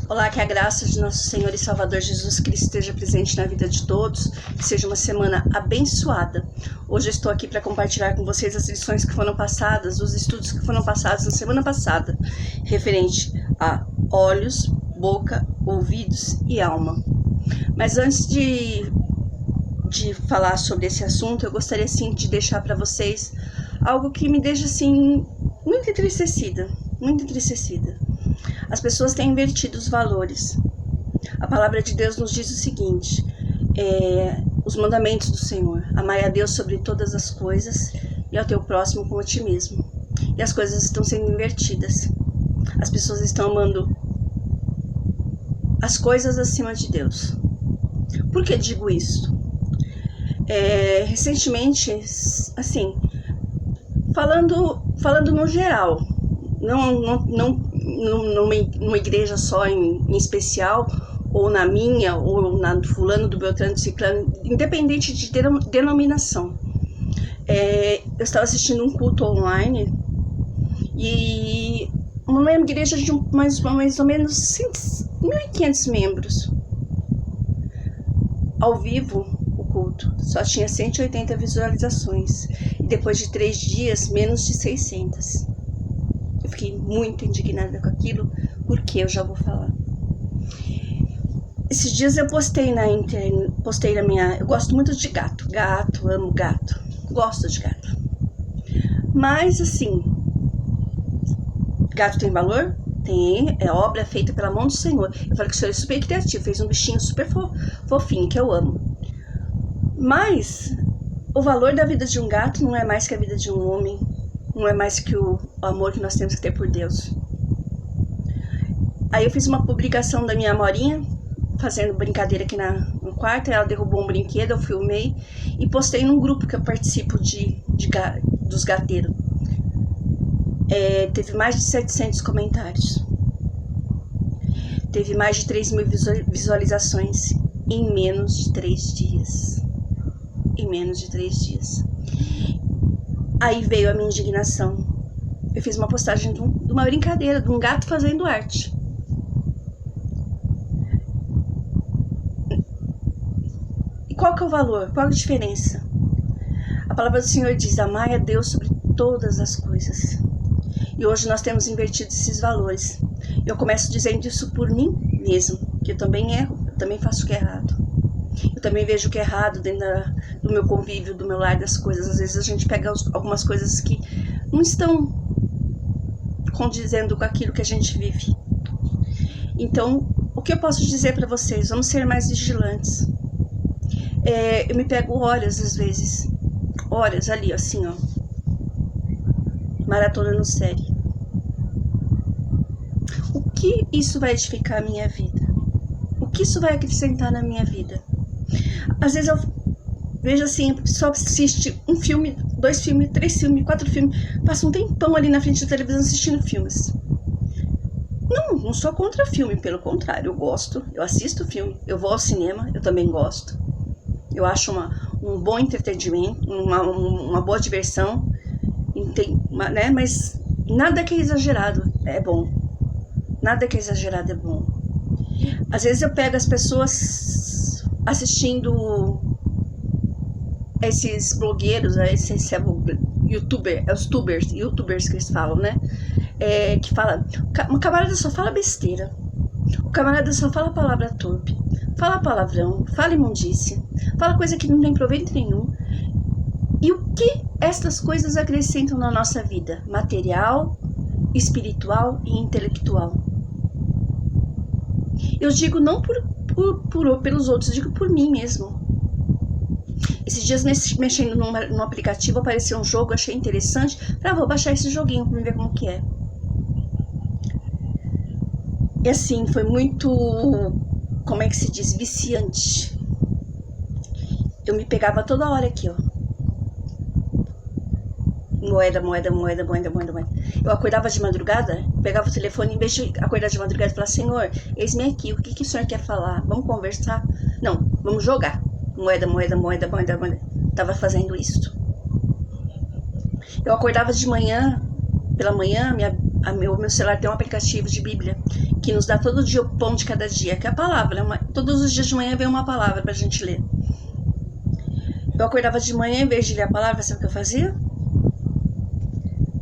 Olá, que a graça de nosso Senhor e Salvador Jesus Cristo esteja presente na vida de todos, que seja uma semana abençoada. Hoje eu estou aqui para compartilhar com vocês as lições que foram passadas, os estudos que foram passados na semana passada, referente a olhos, boca, ouvidos e alma. Mas antes de falar sobre esse assunto, eu gostaria sim de deixar para vocês algo que me deixa assim muito entristecida, muito entristecida. As pessoas têm invertido os valores. A palavra de Deus nos diz o seguinte, os mandamentos do Senhor: amai a Deus sobre todas as coisas e ao teu próximo como a ti mesmo. E as coisas estão sendo invertidas. As pessoas estão amando as coisas acima de Deus. Por que digo isso? Recentemente, assim, falando no geral, não numa igreja só em especial, ou na minha, ou na do fulano, do Beltrano, do Ciclano, independente de denominação. Eu estava assistindo um culto online e uma igreja de mais ou menos 1.500 membros. Ao vivo, o culto só tinha 180 visualizações e depois de 3 dias, menos de 600. Eu fiquei muito indignada com aquilo, porque eu já vou falar. Esses dias eu postei na minha... Eu gosto muito de gato, amo gato, gosto de gato. Mas assim, gato tem valor? Tem, é obra feita pela mão do Senhor. Eu falei que o Senhor é super criativo, fez um bichinho super fofinho, que eu amo. Mas o valor da vida de um gato não é mais que a vida de um homem. Não é mais que o amor que nós temos que ter por Deus. Aí eu fiz uma publicação da minha Amorinha, fazendo brincadeira aqui no quarto. Ela derrubou um brinquedo, eu filmei e postei num grupo que eu participo dos gateiros. Teve mais de 700 comentários. Teve mais de 3.000 visualizações em menos de 3 dias. Em menos de 3 dias. Aí veio a minha indignação. Eu fiz uma postagem de uma brincadeira, de um gato fazendo arte. E qual que é o valor? Qual a diferença? A palavra do Senhor diz: amai a Deus sobre todas as coisas. E hoje nós temos invertido esses valores. Eu começo dizendo isso por mim mesmo, que eu também erro, eu também faço o que é errado. Eu também vejo o que é errado dentro do meu convívio, do meu lar, das coisas. Às vezes a gente pega algumas coisas que não estão condizendo com aquilo que a gente vive. Então, o que eu posso dizer para vocês? Vamos ser mais vigilantes. Eu me pego horas, às vezes. Horas ali, assim, ó. Maratonando série. O que isso vai edificar a minha vida? O que isso vai acrescentar na minha vida? Às vezes eu vejo assim, a pessoa assiste um filme, 2 filmes, 3 filmes, 4 filmes, passa um tempão ali na frente da televisão assistindo filmes. Não sou contra filme, pelo contrário, eu gosto, eu assisto filme, eu vou ao cinema, eu também gosto. Eu acho um bom entretenimento, uma boa diversão, né? Mas nada que é exagerado é bom. Nada que é exagerado é bom. Às vezes eu pego as pessoas assistindo esses blogueiros, esses youtubers que eles falam, né? Que fala, o camarada só fala besteira, o camarada só fala palavra torpe, fala palavrão, fala imundícia, fala coisa que não tem proveito nenhum. E o que estas coisas acrescentam na nossa vida? Material, espiritual e intelectual. Eu digo não pelos outros, eu digo por mim mesmo. Esses dias mexendo num aplicativo, apareceu um jogo, achei interessante. Vou baixar esse joguinho pra ver como que é. E assim, foi muito, como é que se diz, viciante. Eu me pegava toda hora aqui, ó. Moeda. Eu acordava de madrugada, pegava o telefone, em vez de acordar de madrugada, e falar: Senhor, eis-me aqui, o que o Senhor quer falar? Vamos conversar? Não, vamos jogar. Moeda. Tava fazendo isso. Eu acordava de manhã, pela manhã, O meu celular tem um aplicativo de Bíblia que nos dá todo dia o pão de cada dia, que é a palavra. Todos os dias de manhã vem uma palavra pra gente ler. Eu acordava de manhã, em vez de ler a palavra, sabe o que eu fazia?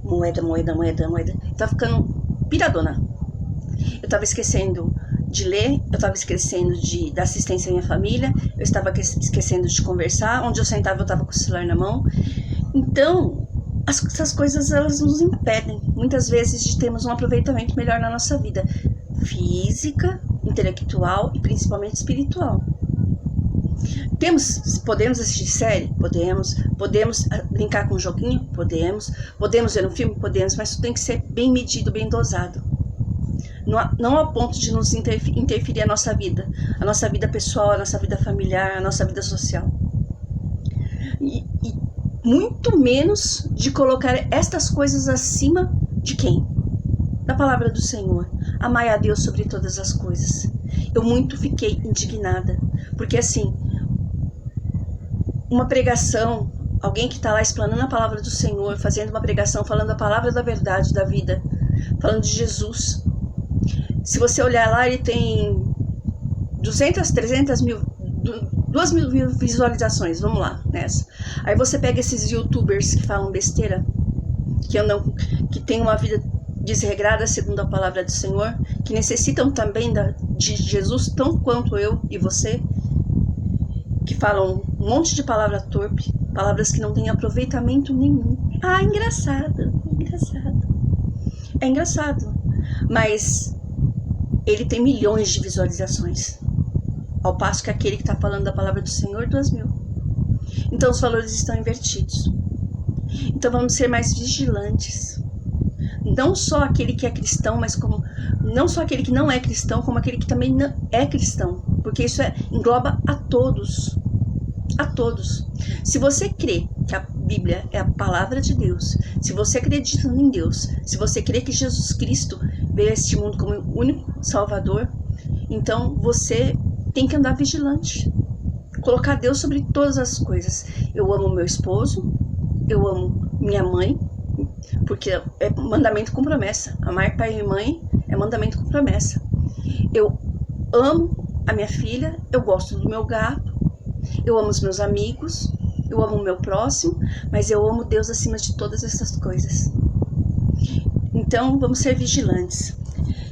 Moeda. Eu tava ficando piradona. Eu tava esquecendo de ler, eu tava esquecendo de dar assistência à minha família, eu estava esquecendo de conversar, onde eu sentava eu tava com o celular na mão. Então, essas coisas, elas nos impedem, muitas vezes, de termos um aproveitamento melhor na nossa vida física, intelectual e principalmente espiritual. Podemos assistir série? Podemos brincar com um joguinho? Podemos ver um filme? Podemos, mas isso tem que ser bem medido, bem dosado. Não ao ponto de nos interferir a nossa vida pessoal, a nossa vida familiar, a nossa vida social. E muito menos de colocar estas coisas acima de quem? Da palavra do Senhor. Amai a Deus sobre todas as coisas. Eu muito fiquei indignada, porque assim, uma pregação, alguém que está lá explanando a palavra do Senhor, fazendo uma pregação, falando a palavra da verdade, da vida, falando de Jesus. Se você olhar lá, ele tem 200, 300 mil, 2 mil visualizações, vamos lá, nessa. Aí você pega esses youtubers que falam besteira, que tem uma vida desregrada segundo a palavra do Senhor, que necessitam também de Jesus, tão quanto eu e você, que falam um monte de palavra torpe, palavras que não têm aproveitamento nenhum. Ah, engraçado. É engraçado, mas ele tem milhões de visualizações, ao passo que aquele que está falando da palavra do Senhor, 2 mil. Então os valores estão invertidos. Então vamos ser mais vigilantes. Não só aquele que é cristão, mas não só aquele que não é cristão, como aquele que também não é cristão, porque isso engloba a todos. A todos. Se você crê que a Bíblia é a palavra de Deus, se você acredita em Deus, se você crê que Jesus Cristo veio a este mundo como o único Salvador, então você tem que andar vigilante, colocar Deus sobre todas as coisas. Eu amo meu esposo, eu amo minha mãe, porque é mandamento com promessa. Amar pai e mãe é mandamento com promessa. Eu amo a minha filha, eu gosto do meu gato, eu amo os meus amigos, eu amo o meu próximo, mas eu amo Deus acima de todas essas coisas. Então vamos ser vigilantes.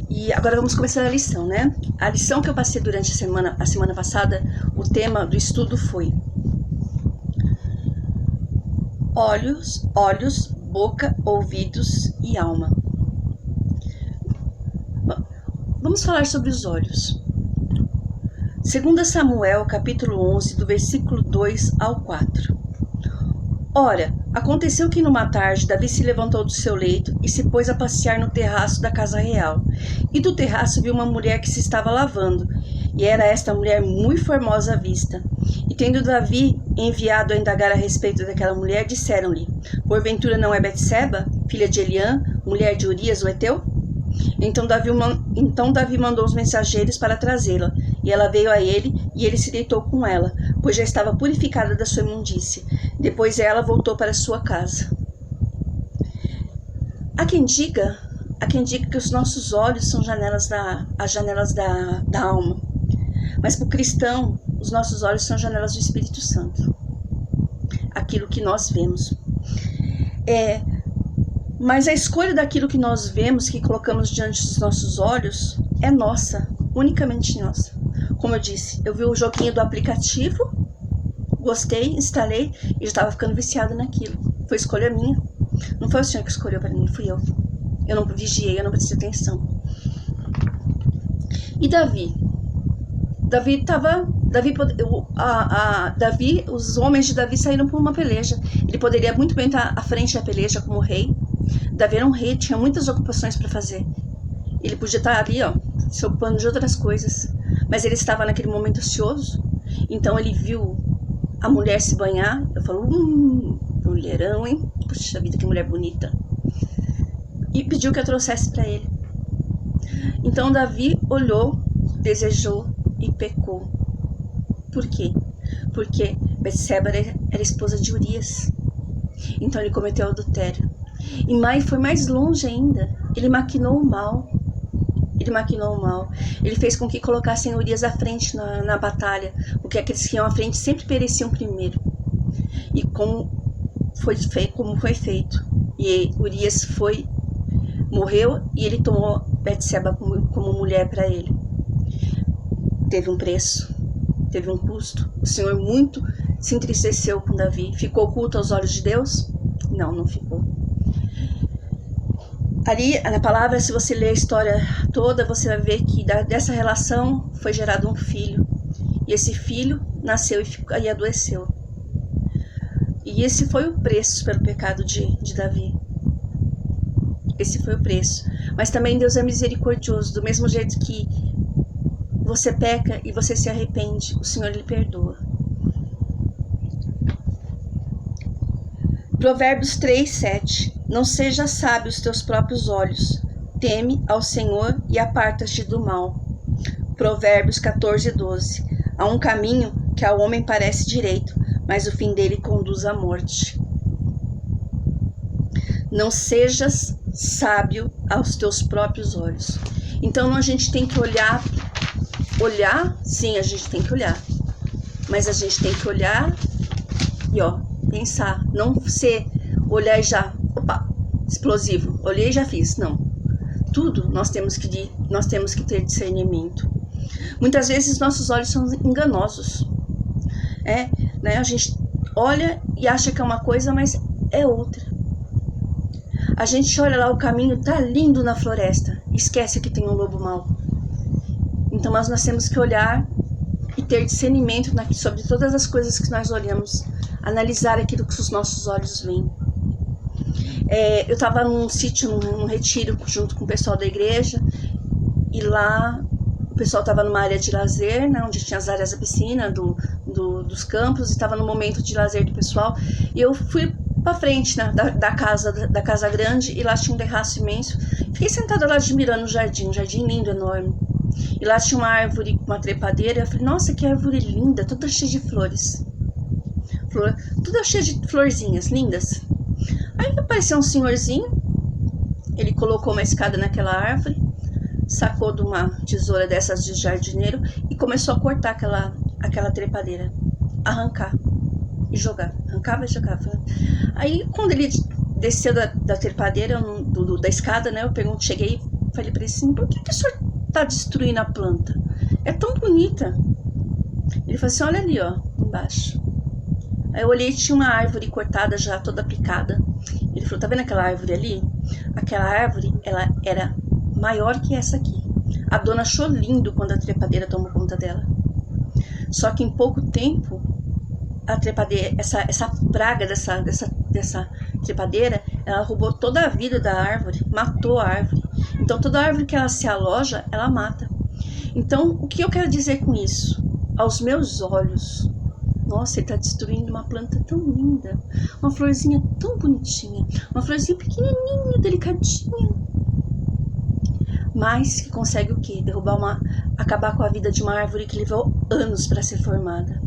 E agora vamos começar a lição, né? A lição que eu passei durante a semana passada, o tema do estudo foi olhos, boca, ouvidos e alma. Vamos falar sobre os olhos. 2 Samuel, capítulo 11, do versículo 2 ao 4. Ora, aconteceu que numa tarde Davi se levantou do seu leito e se pôs a passear no terraço da casa real. E do terraço viu uma mulher que se estava lavando, e era esta mulher muito formosa à vista. E tendo Davi enviado a indagar a respeito daquela mulher, disseram-lhe: porventura não é Betseba, filha de Eliã, mulher de Urias o heteu? Então Davi mandou os mensageiros para trazê-la, e ela veio a ele, e ele se deitou com ela, pois já estava purificada da sua imundície. Depois ela voltou para sua casa. Há quem diga que os nossos olhos são as janelas da alma. Mas para o cristão, os nossos olhos são janelas do Espírito Santo. Aquilo que nós vemos. Mas a escolha daquilo que nós vemos, que colocamos diante dos nossos olhos, é nossa, unicamente nossa. Como eu disse, eu vi o joguinho do aplicativo, gostei, instalei e já estava ficando viciada naquilo. Foi escolha minha. Não foi o Senhor que escolheu para mim, fui eu. Eu não vigiei, eu não prestei atenção. E Davi? Os homens de Davi saíram por uma peleja. Ele poderia muito bem estar à frente da peleja como rei. Davi era um rei, tinha muitas ocupações para fazer. Ele podia estar ali, se ocupando de outras coisas. Mas ele estava naquele momento ocioso. Então ele viu a mulher se banhar. Eu falo, mulherão, hein? Puxa vida, que mulher bonita. E pediu que a trouxesse para ele. Então Davi olhou, desejou e pecou. Por quê? Porque Betseba era esposa de Urias. Então ele cometeu adultério. E mais, foi mais longe ainda. Ele maquinou o mal. Ele maquinou o mal. Ele fez com que colocassem Urias à frente na batalha, porque aqueles que iam à frente sempre pereciam primeiro. E como foi feito. E Urias morreu e ele tomou Betseba como mulher para ele. Teve um preço, teve um custo. O Senhor muito se entristeceu com Davi. Ficou oculto aos olhos de Deus? Não, não ficou. Ali, na palavra, se você ler a história toda, você vai ver que dessa relação foi gerado um filho. E esse filho nasceu e adoeceu. E esse foi o preço pelo pecado de Davi. Esse foi o preço. Mas também Deus é misericordioso. Do mesmo jeito que você peca e você se arrepende, o Senhor lhe perdoa. Provérbios 3:7. Não seja sábio os teus próprios olhos. Teme ao Senhor e aparta-te do mal. Provérbios 14:12. Há um caminho que ao homem parece direito, mas o fim dele conduz à morte. Não sejas sábio aos teus próprios olhos. Então a gente tem que olhar, sim, a gente tem que olhar. Mas a gente tem que olhar e pensar, não ser olhar e já, opa, explosivo, olhei e já fiz, não. Tudo nós temos que ter discernimento. Muitas vezes nossos olhos são enganosos. A gente olha e acha que é uma coisa, mas é outra. A gente olha lá, o caminho tá lindo na floresta, esquece que tem um lobo mau. Então nós temos que olhar e ter discernimento sobre todas as coisas que nós olhamos, analisar aquilo que os nossos olhos veem. Eu estava num sítio, num retiro, junto com o pessoal da igreja, e lá o pessoal estava numa área de lazer, né, onde tinha as áreas da piscina, dos campos, e estava no momento de lazer do pessoal, e eu fui para frente, né, da casa grande, e lá tinha um terraço imenso. Fiquei sentada lá admirando o jardim, um jardim lindo, enorme. E lá tinha uma árvore, uma trepadeira, eu falei, nossa, que árvore linda, toda cheia de flores. Toda cheia de florzinhas, lindas. Aí apareceu um senhorzinho, ele colocou uma escada naquela árvore, sacou de uma tesoura dessas de jardineiro e começou a cortar aquela trepadeira, arrancar e jogar, arrancava e jogava. Aí quando ele desceu da trepadeira, da escada, né, cheguei e falei para ele assim, por que o senhor tá destruindo a planta? É tão bonita. Ele falou assim, olha ali, embaixo. Aí eu olhei e tinha uma árvore cortada já, toda picada. Ele falou, tá vendo aquela árvore ali? Aquela árvore, ela era maior que essa aqui. A dona achou lindo quando a trepadeira tomou conta dela. Só que em pouco tempo, a trepadeira, essa praga dessa trepadeira, ela roubou toda a vida da árvore, matou a árvore. Então toda árvore que ela se aloja, ela mata. Então o que eu quero dizer com isso? Aos meus olhos, nossa, ele está destruindo uma planta tão linda, uma florzinha tão bonitinha, uma florzinha pequenininha, delicadinha, mas que consegue o quê? Acabar com a vida de uma árvore que levou anos para ser formada.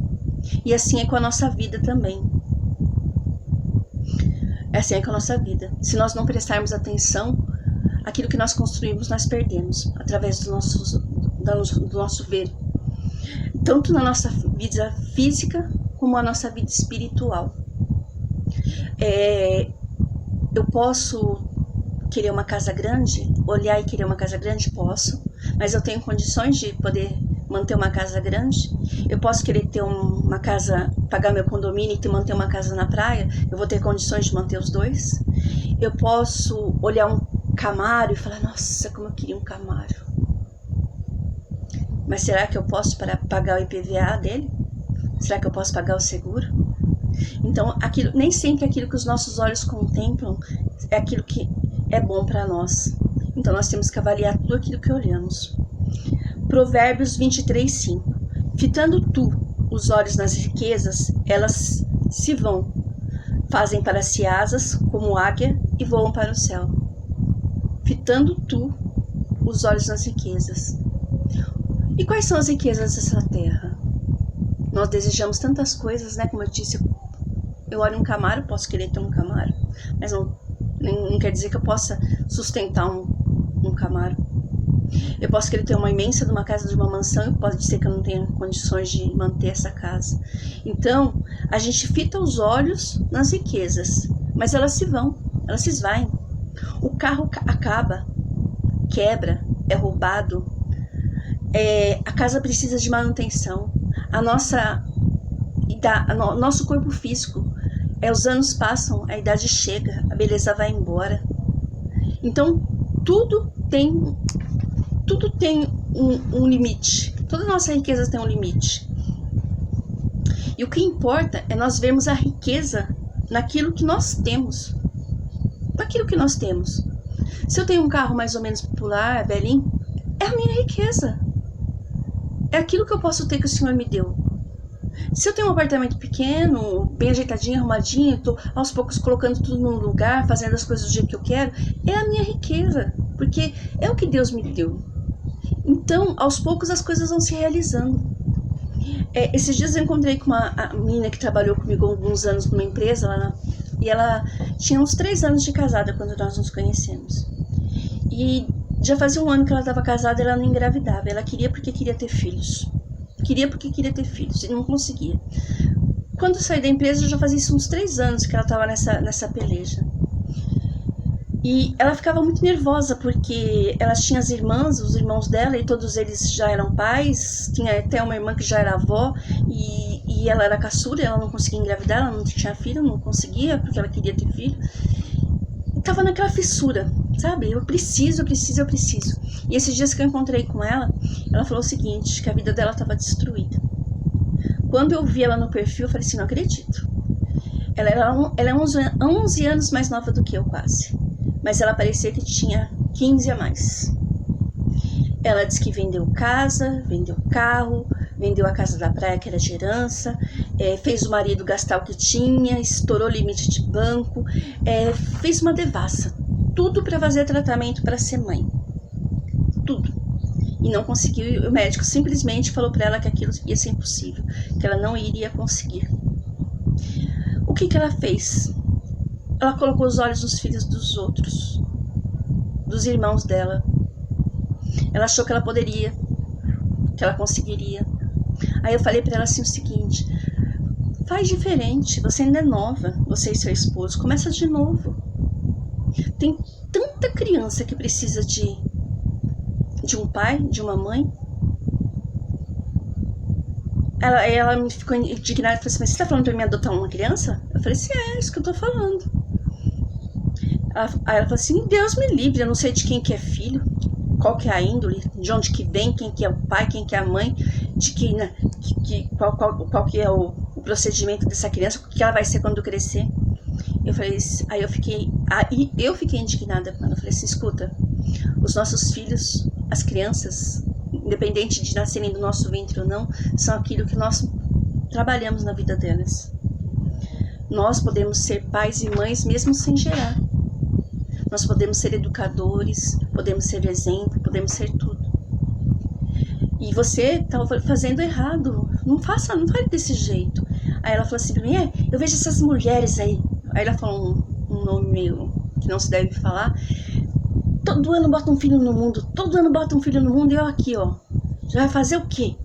E assim é com a nossa vida também. Assim é com a nossa vida. Se nós não prestarmos atenção, aquilo que nós construímos nós perdemos através do nosso ver. Tanto na nossa vida física, como na nossa vida espiritual. Eu posso querer uma casa grande, olhar e querer uma casa grande? Posso, mas eu tenho condições de poder manter uma casa grande? Eu posso querer ter uma casa, pagar meu condomínio e manter uma casa na praia? Eu vou ter condições de manter os dois? Eu posso olhar um Camaro e falar, nossa, como eu queria um Camaro. Mas será que eu posso pagar o IPVA dele? Será que eu posso pagar o seguro? Então, nem sempre aquilo que os nossos olhos contemplam é aquilo que é bom para nós. Então, nós temos que avaliar tudo aquilo que olhamos. Provérbios 23:5. Fitando tu os olhos nas riquezas, elas se vão. Fazem para si asas como águia e voam para o céu. Fitando tu os olhos nas riquezas. E quais são as riquezas dessa terra? Nós desejamos tantas coisas, né? Como eu disse, eu olho um Camaro, posso querer ter um Camaro, mas não Não quer dizer que eu possa sustentar um Camaro. Eu posso querer ter uma imensa de uma casa, de uma mansão, e pode ser que eu não tenha condições de manter essa casa. Então, a gente fita os olhos nas riquezas, mas elas se vão, elas se esvaem. O carro acaba, quebra, é roubado, a casa precisa de manutenção, nosso corpo físico, os anos passam, a idade chega, a beleza vai embora. Então, tudo tem um limite. Toda a nossa riqueza tem um limite. E o que importa é nós vermos a riqueza naquilo que nós temos. Naquilo que nós temos. Se eu tenho um carro mais ou menos popular, velhinho, é a minha riqueza. É aquilo que eu posso ter que o Senhor me deu. Se eu tenho um apartamento pequeno, bem ajeitadinho, arrumadinho, tô aos poucos colocando tudo no lugar, fazendo as coisas do jeito que eu quero, é a minha riqueza, porque é o que Deus me deu. Então, aos poucos as coisas vão se realizando. Esses dias eu encontrei com uma menina que trabalhou comigo há alguns anos numa empresa, e ela tinha uns 3 anos de casada quando nós nos conhecemos. E já fazia um ano que ela estava casada e ela não engravidava. Ela queria porque queria ter filhos. Queria porque queria ter filhos e não conseguia. Quando eu saí da empresa, já fazia isso uns 3 anos que ela estava nessa peleja. E ela ficava muito nervosa porque ela tinha as irmãs, os irmãos dela, e todos eles já eram pais. Tinha até uma irmã que já era avó, e ela era caçula, ela não conseguia engravidar, ela não tinha filho, não conseguia porque ela queria ter filho. E tava naquela fissura, sabe? Eu preciso. E esses dias que eu encontrei com ela falou o seguinte, que a vida dela estava destruída. Quando eu vi ela no perfil, eu falei assim, não acredito. Ela é 11 anos mais nova do que eu, quase. Mas ela parecia que tinha 15 a mais. Ela disse que vendeu casa, vendeu carro, vendeu a casa da praia que era de herança, fez o marido gastar o que tinha, estourou o limite de banco, fez uma devassa. Tudo para fazer tratamento para ser mãe. Tudo. E não conseguiu. O médico simplesmente falou para ela que aquilo ia ser impossível, que ela não iria conseguir. O que ela fez? Ela colocou os olhos nos filhos dos outros, dos irmãos dela. Ela achou que ela poderia, que ela conseguiria. Aí eu falei para ela assim o seguinte, faz diferente, você ainda é nova, você e seu esposo, começa de novo. Tem tanta criança que precisa de um pai, de uma mãe. Ela me ficou indignada e falou assim, mas você tá falando pra mim adotar uma criança? Eu falei assim, é isso que eu tô falando. Aí ela falou assim, Deus me livre, eu não sei de quem que é filho, qual que é a índole, de onde que vem, quem que é o pai, quem que é a mãe, de que, né, qual que é o procedimento dessa criança, o que ela vai ser quando crescer. Eu falei, aí eu fiquei indignada quando eu falei assim, escuta, os nossos filhos, as crianças, independente de nascerem do nosso ventre ou não, são aquilo que nós trabalhamos na vida delas. Nós podemos ser pais e mães mesmo sem gerar. Nós podemos ser educadores, podemos ser exemplo, podemos ser tudo. E você tá fazendo errado, não fale desse jeito. Aí ela falou assim pra mim, eu vejo essas mulheres aí. Aí ela falou um nome meio que não se deve falar. Todo ano bota um filho no mundo, e eu aqui, ó. Já vai fazer o quê?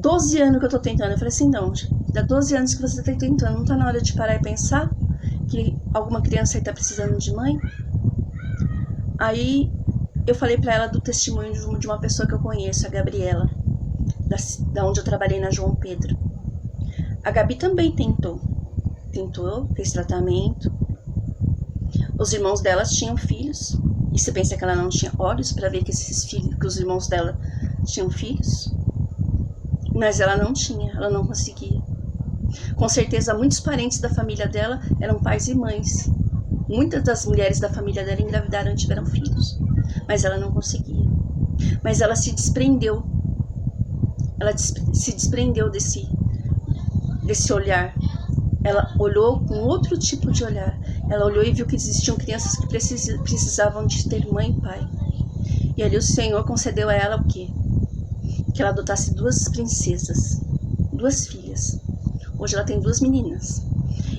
12 anos que eu tô tentando. Eu falei assim, não, dá 12 anos que você tá tentando, não tá na hora de parar e pensar que alguma criança aí tá precisando de mãe? Aí eu falei pra ela do testemunho de uma pessoa que eu conheço, a Gabriela, da onde eu trabalhei na João Pedro. A Gabi também tentou, fez tratamento. Os irmãos dela tinham filhos. E você pensa que ela não tinha olhos para ver que os irmãos dela tinham filhos? Mas ela não tinha, ela não conseguia. Com certeza, muitos parentes da família dela eram pais e mães. Muitas das mulheres da família dela engravidaram e tiveram filhos. Mas ela não conseguia. Mas ela se desprendeu. Ela se desprendeu desse olhar. Ela olhou com outro tipo de olhar. Ela olhou e viu que existiam crianças que precisavam de ter mãe e pai. E ali o Senhor concedeu a ela o quê? Que ela adotasse 2 princesas, 2 filhas. Hoje ela tem 2 meninas.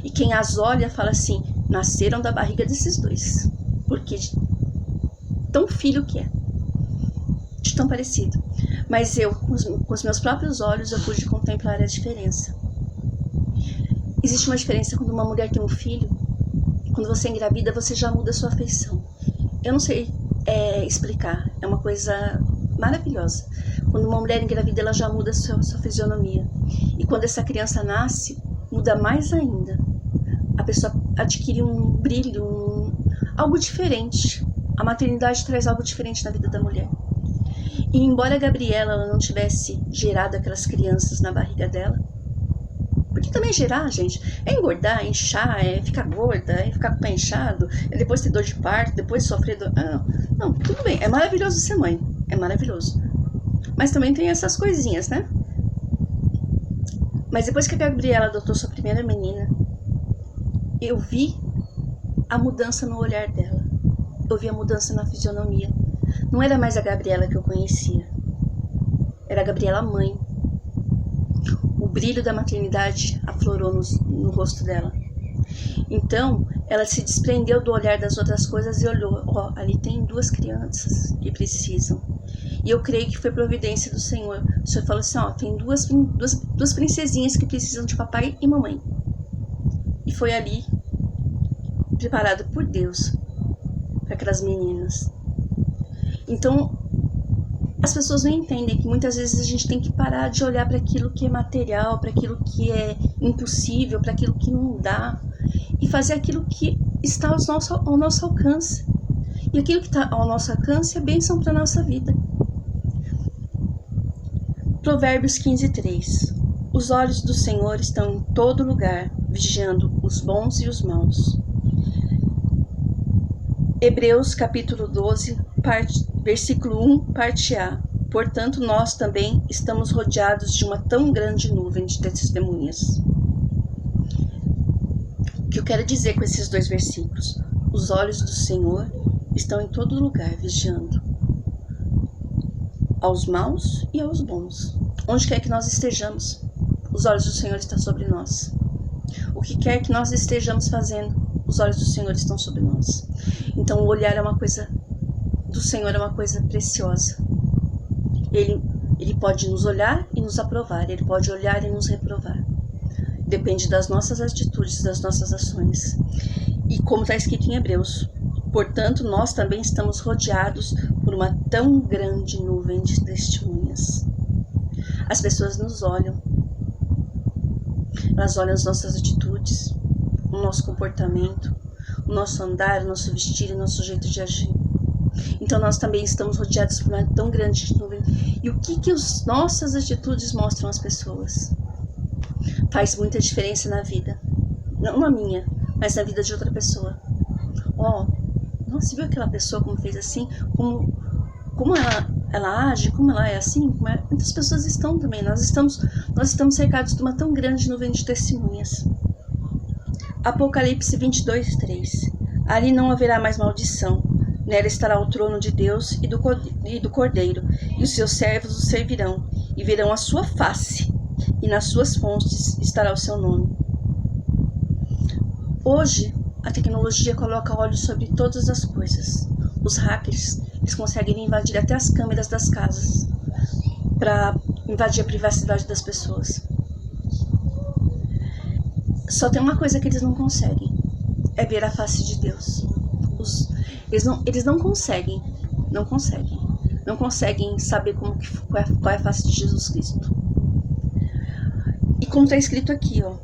E quem as olha fala assim, nasceram da barriga desses dois, porque de tão filho que é, de tão parecido. Mas eu, com os meus próprios olhos, eu pude contemplar a diferença. Existe uma diferença quando uma mulher tem um filho. Quando você engravida, você já muda a sua feição. Eu não sei explicar, é uma coisa maravilhosa. Quando uma mulher engravida, ela já muda a sua fisionomia. E quando essa criança nasce, muda mais ainda. A pessoa adquire um brilho, algo diferente. A maternidade traz algo diferente na vida da mulher. E embora a Gabriela ela não tivesse gerado aquelas crianças na barriga dela, porque também gerar, gente, é engordar, é inchar, é ficar gorda, é ficar com o pé inchado, é depois ter dor de parto, depois sofrer dor... não, tudo bem, é maravilhoso ser mãe, é maravilhoso. Mas também tem essas coisinhas, né? Mas depois que a Gabriela adotou sua primeira menina, eu vi a mudança no olhar dela. Eu vi a mudança na fisionomia. Não era mais a Gabriela que eu conhecia. Era a Gabriela mãe. O brilho da maternidade aflorou no rosto dela. Então, ela se desprendeu do olhar das outras coisas e olhou. Ó, ali tem duas crianças que precisam. E eu creio que foi providência do Senhor. O Senhor falou assim, ó, tem duas princesinhas que precisam de papai e mamãe. E foi ali, preparado por Deus, para aquelas meninas. Então, as pessoas não entendem que muitas vezes a gente tem que parar de olhar para aquilo que é material, para aquilo que é impossível, para aquilo que não dá, e fazer aquilo que está ao nosso alcance. E aquilo que está ao nosso alcance é bênção para a nossa vida. Provérbios 15:3. Os olhos do Senhor estão em todo lugar, vigiando os bons e os maus. Hebreus capítulo 12, versículo 1, parte A. Portanto, nós também estamos rodeados de uma tão grande nuvem de testemunhas. O que eu quero dizer com esses dois versículos? Os olhos do Senhor estão em todo lugar, vigiando aos maus e aos bons. Onde quer que nós estejamos, os olhos do Senhor estão sobre nós. O que quer que nós estejamos fazendo, os olhos do Senhor estão sobre nós. Então, o olhar é uma coisa do Senhor, é uma coisa preciosa. Ele pode nos olhar e nos aprovar, ele pode olhar e nos reprovar. Depende das nossas atitudes, das nossas ações. E como está escrito em Hebreus, portanto, nós também estamos rodeados por uma tão grande nuvem de testemunhas. As pessoas nos olham, elas olham as nossas atitudes, o nosso comportamento, o nosso andar, o nosso vestir, o nosso jeito de agir. Então nós também estamos rodeados por uma tão grande nuvem. E o que as nossas atitudes mostram às pessoas? Faz muita diferença na vida. Não na minha, mas na vida de outra pessoa. Ó, nossa, viu aquela pessoa como fez assim? Como ela age, como ela é assim? Muitas pessoas estão também. Nós estamos cercados de uma tão grande nuvem de testemunhas. Apocalipse 22:3. Ali não haverá mais maldição. Nela estará o trono de Deus e do Cordeiro, e os seus servos o servirão, e verão a sua face, e nas suas fontes estará o seu nome. Hoje, a tecnologia coloca olhos sobre todas as coisas. Os hackers, eles conseguem invadir até as câmeras das casas, para invadir a privacidade das pessoas. Só tem uma coisa que eles não conseguem, é ver a face de Deus. Eles não conseguem saber qual é a face de Jesus Cristo. E como está escrito aqui, ó,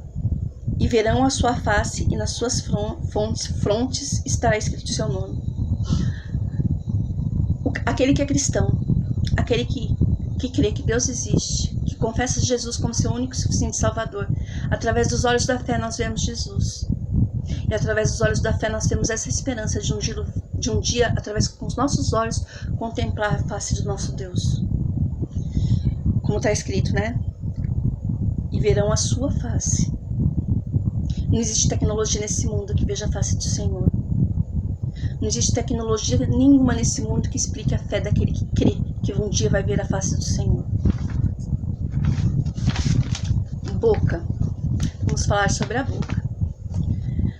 e verão a sua face e nas suas frontes estará escrito o seu nome. Aquele que é cristão, aquele que crê que Deus existe, que confessa Jesus como seu único e suficiente Salvador, através dos olhos da fé nós vemos Jesus. E através dos olhos da fé nós temos essa esperança de um dia, através com os nossos olhos, contemplar a face do nosso Deus. Como está escrito, né? E verão a sua face. Não existe tecnologia nesse mundo que veja a face do Senhor. Não existe tecnologia nenhuma nesse mundo que explique a fé daquele que crê que um dia vai ver a face do Senhor. Boca. Vamos falar sobre a boca.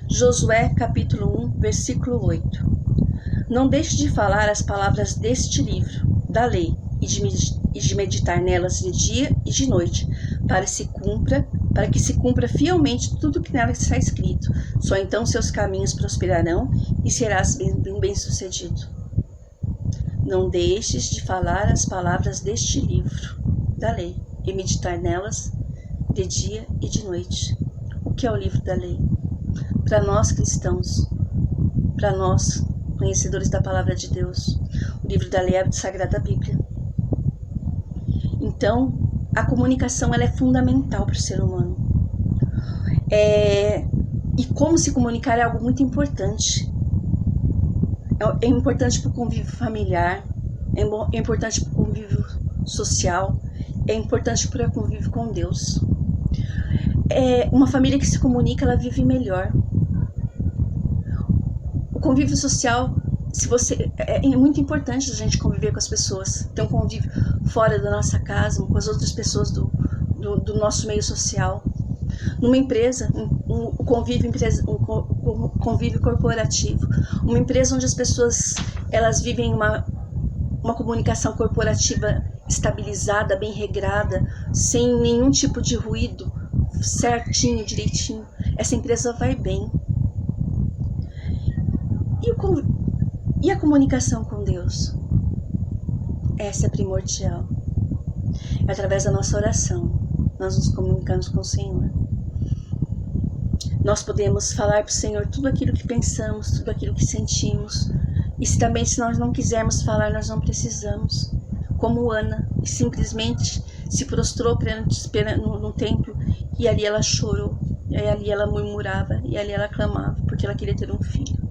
Josué capítulo 1, versículo 8. Não deixe de falar as palavras deste livro, da lei, e de meditar nelas de dia e de noite, para que se cumpra fielmente tudo que nela está escrito. Só então seus caminhos prosperarão e serás bem-sucedido. Não deixes de falar as palavras deste livro, da lei, e meditar nelas de dia e de noite. O que é o livro da lei? Para nós cristãos, para nós conhecedores da palavra de Deus, o livro da lei é a Sagrada Bíblia. Então, a comunicação ela é fundamental para o ser humano. E como se comunicar é algo muito importante. É importante para o convívio familiar, é importante para o convívio social, é importante para o convívio com Deus. Uma família que se comunica, ela vive melhor. O convívio social, é muito importante a gente conviver com as pessoas, ter um convívio fora da nossa casa, com as outras pessoas do nosso meio social. Numa empresa, um convívio corporativo, uma empresa onde as pessoas elas vivem uma comunicação corporativa estabilizada, bem regrada, sem nenhum tipo de ruído, certinho, direitinho, essa empresa vai bem. E a comunicação com Deus? Essa é primordial. É através da nossa oração, nós nos comunicamos com o Senhor. Nós podemos falar para o Senhor tudo aquilo que pensamos, tudo aquilo que sentimos. E se nós não quisermos falar, nós não precisamos. Como Ana, que simplesmente se prostrou no templo, e ali ela chorou, e ali ela murmurava, e ali ela clamava, porque ela queria ter um filho.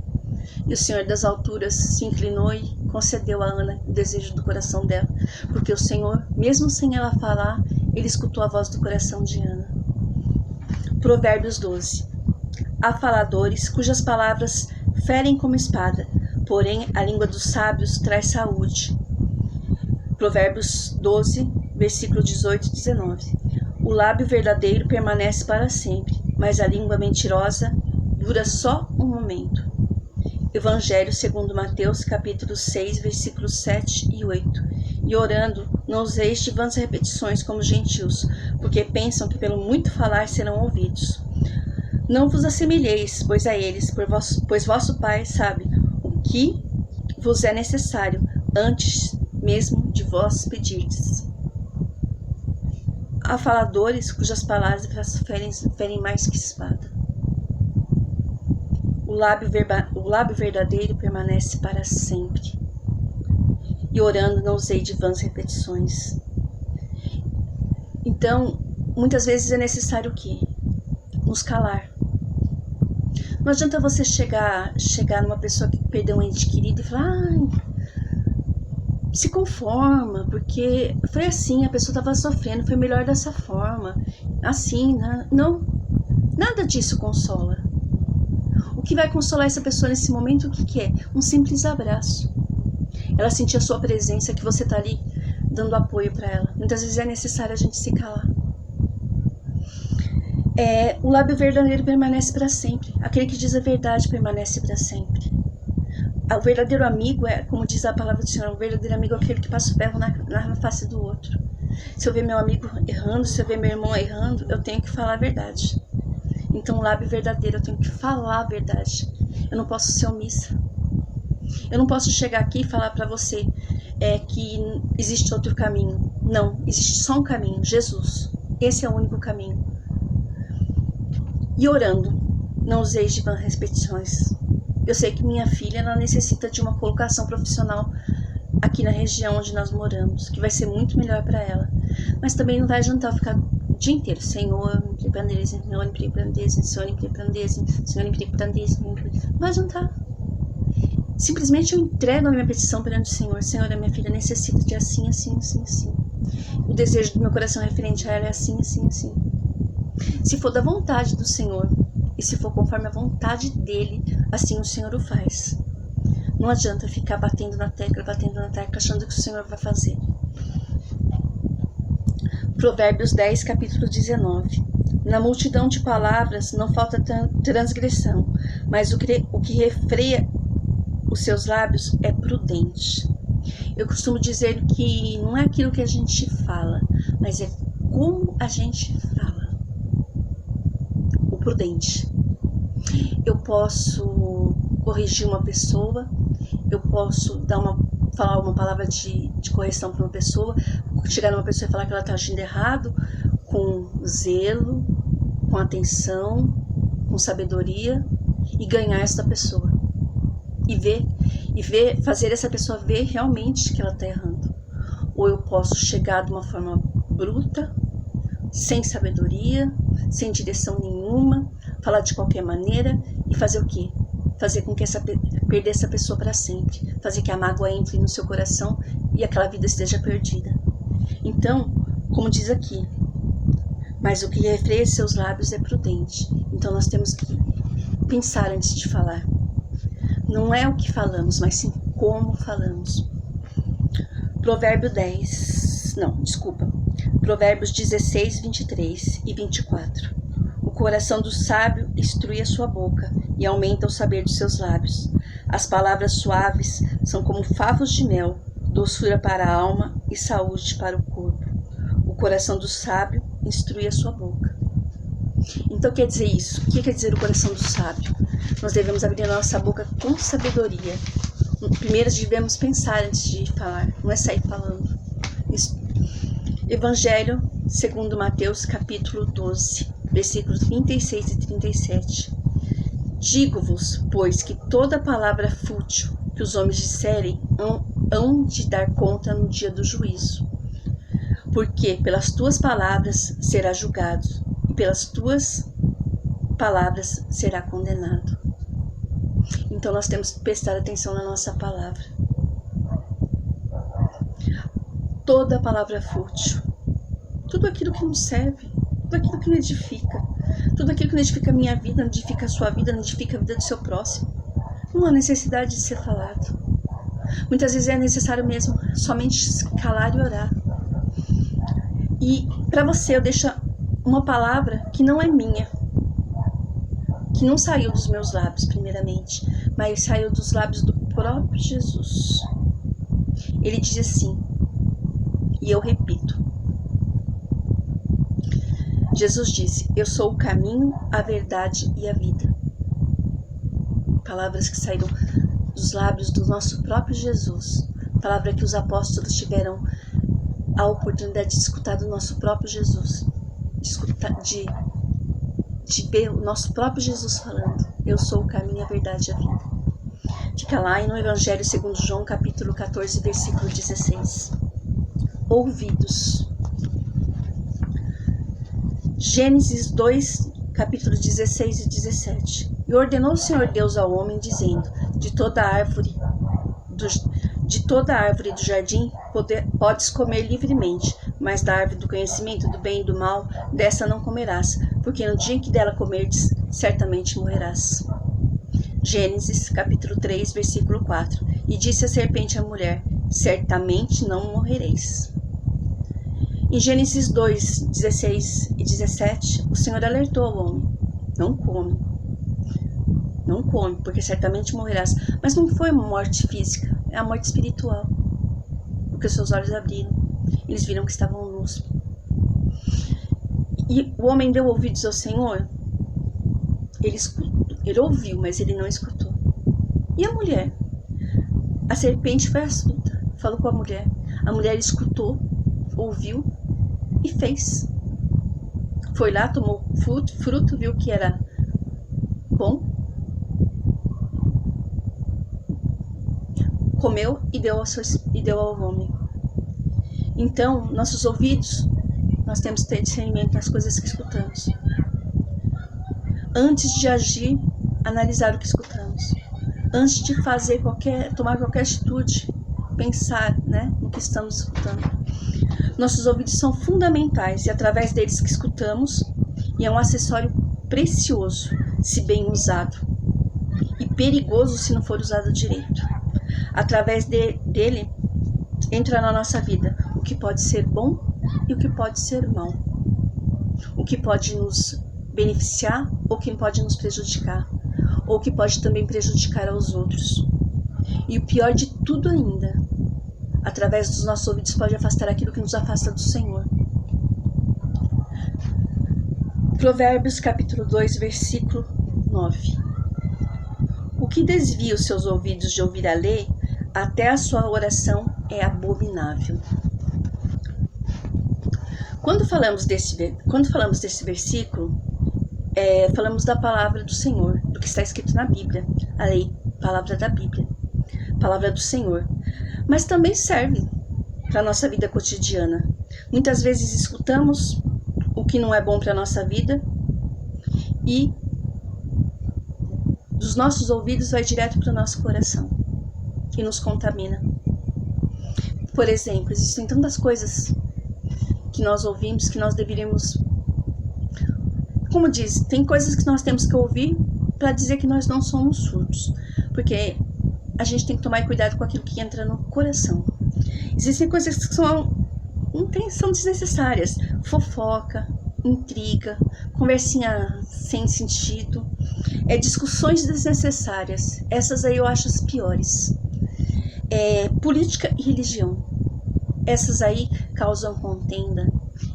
E o Senhor das alturas se inclinou e concedeu a Ana o desejo do coração dela, porque o Senhor, mesmo sem ela falar, ele escutou a voz do coração de Ana. Provérbios 12. Há faladores cujas palavras ferem como espada, porém a língua dos sábios traz saúde. Provérbios 12, versículo 18 e 19. O lábio verdadeiro permanece para sempre, mas a língua mentirosa dura só um momento. Evangelho segundo Mateus, capítulo 6, versículos 7 e 8. E orando, não useis de vãs repetições como gentios, porque pensam que pelo muito falar serão ouvidos. Não vos assemelheis, pois, a eles, pois vosso Pai sabe o que vos é necessário, antes mesmo de vós pedirdes. Há faladores cujas palavras ferem mais que espada. O lábio verdadeiro permanece para sempre. E orando não usei de vãs repetições. Então, muitas vezes é necessário o quê? Nos calar. Não adianta você chegar numa pessoa que perdeu um ente querido e falar: se conforma, porque foi assim, a pessoa estava sofrendo, foi melhor dessa forma. Assim, né? Não, nada disso consola. O que vai consolar essa pessoa nesse momento, o que é? Um simples abraço. Ela sentir a sua presença, que você está ali dando apoio para ela. Muitas vezes é necessário a gente se calar. O lábio verdadeiro permanece para sempre. Aquele que diz a verdade permanece para sempre. O verdadeiro amigo é, como diz a palavra do Senhor, o verdadeiro amigo é aquele que passa o ferro na face do outro. Se eu ver meu amigo errando, se eu ver meu irmão errando, eu tenho que falar a verdade. Então, o lábio verdadeiro, eu tenho que falar a verdade. Eu não posso ser omissa. Eu não posso chegar aqui e falar para você que existe outro caminho. Não, existe só um caminho, Jesus. Esse é o único caminho. E orando, não useis de vãs repetições. Eu sei que minha filha ela necessita de uma colocação profissional aqui na região onde nós moramos, que vai ser muito melhor para ela. Mas também não vai adiantar ficar o dia inteiro: Senhor, me prepandeze, Senhor, me prepandeze, Senhor, me prepandeze, Senhor, me prepandeze. Não vai adiantar. Simplesmente eu entrego a minha petição perante o Senhor. Senhor, a minha filha necessita de assim, assim, assim, assim. O desejo do meu coração referente a ela é assim, assim, assim. Se for da vontade do Senhor, e se for conforme a vontade dele, assim o Senhor o faz. Não adianta ficar batendo na tecla, achando que o Senhor vai fazer. Provérbios 10, capítulo 19. Na multidão de palavras não falta transgressão, mas o que refreia os seus lábios é prudente. Eu costumo dizer que não é aquilo que a gente fala, mas é como a gente fala. O prudente. Eu posso corrigir uma pessoa, eu posso falar uma palavra de correção para uma pessoa, chegar numa pessoa e falar que ela está agindo errado, com zelo, com atenção, com sabedoria, e ganhar essa pessoa. Fazer essa pessoa ver realmente que ela está errando. Ou eu posso chegar de uma forma bruta, sem sabedoria, sem direção nenhuma, falar de qualquer maneira e fazer o quê? Fazer com que perder essa pessoa para sempre, fazer que a mágoa entre no seu coração e aquela vida esteja perdida. Então, como diz aqui, mas o que refreia seus lábios é prudente. Então nós temos que pensar antes de falar. Não é o que falamos, mas sim como falamos. Provérbios 16, 23 e 24. O coração do sábio instrui a sua boca e aumenta o saber dos seus lábios. As palavras suaves são como favos de mel, doçura para a alma e saúde para o corpo. O coração do sábio instrui a sua boca. Então quer dizer isso? O que quer dizer o coração do sábio? Nós devemos abrir a nossa boca com sabedoria. Primeiro devemos pensar antes de falar, não é sair falando. Isso. Evangelho segundo Mateus capítulo 12, versículos 36 e 37. Digo-vos, pois, que toda palavra fútil que os homens disserem hão de dar conta no dia do juízo. Porque pelas tuas palavras será julgado, e pelas tuas palavras será condenado. Então nós temos que prestar atenção na nossa palavra. Toda palavra fútil, tudo aquilo que não serve, tudo aquilo que não edifica, tudo aquilo que não edifica a minha vida, não edifica a sua vida, não edifica a vida do seu próximo, não há necessidade de ser falado. Muitas vezes é necessário mesmo somente calar e orar. E para você eu deixo uma palavra que não é minha, que não saiu dos meus lábios primeiramente, mas saiu dos lábios do próprio Jesus. Ele diz assim, e eu repito. Jesus disse, eu sou o caminho, a verdade e a vida. Palavras que saíram dos lábios do nosso próprio Jesus. Palavra que os apóstolos tiveram a oportunidade de escutar do nosso próprio Jesus. De ver o nosso próprio Jesus falando. Eu sou o caminho, a verdade e a vida. Fica lá no Evangelho segundo João, capítulo 14, versículo 16. Ouvidos. Gênesis 2, capítulo 16 e 17. E ordenou o Senhor Deus ao homem, dizendo, de toda árvore do jardim podes comer livremente, mas da árvore do conhecimento do bem e do mal, dessa não comerás, porque no dia em que dela comerdes, certamente morrerás. Gênesis, capítulo 3, versículo 4. E disse a serpente à mulher, certamente não morrereis. Em Gênesis 2, 16 e 17, o Senhor alertou ao homem, não come, porque certamente morrerás. Mas não foi uma morte física, é a morte espiritual, porque os seus olhos abriram, eles viram que estavam nus. E o homem deu ouvidos ao Senhor, ele ouviu, mas ele não escutou. E a mulher? A serpente foi astuta, falou com a mulher escutou, ouviu e fez. Foi lá, tomou fruto, viu que era bom, comeu e deu ao homem. Então, nossos ouvidos, nós temos que ter discernimento nas coisas que escutamos. Antes de agir, analisar o que escutamos. Antes de tomar qualquer atitude, pensar, no que estamos escutando. Nossos ouvidos são fundamentais e através deles que escutamos, e é um acessório precioso, se bem usado, e perigoso se não for usado direito. Através dele entra na nossa vida o que pode ser bom e o que pode ser mal, o que pode nos beneficiar ou o que pode nos prejudicar, ou o que pode também prejudicar aos outros. E o pior de tudo ainda, através dos nossos ouvidos pode afastar aquilo que nos afasta do Senhor. Provérbios capítulo 2, versículo 9. O que desvia os seus ouvidos de ouvir a lei, até a sua oração é abominável. Quando falamos desse versículo, falamos da palavra do Senhor, do que está escrito na Bíblia, a lei, palavra da Bíblia, palavra do Senhor. Mas também serve para a nossa vida cotidiana. Muitas vezes escutamos o que não é bom para a nossa vida e dos nossos ouvidos vai direto para o nosso coração e nos contamina. Por exemplo, existem tantas coisas que nós ouvimos que nós deveríamos... Como diz, tem coisas que nós temos que ouvir para dizer que nós não somos surdos, porque a gente tem que tomar cuidado com aquilo que entra no coração. Existem coisas que são desnecessárias, fofoca, intriga, conversinha sem sentido, discussões desnecessárias. Essas aí eu acho as piores. Política e religião. Essas aí causam contenda,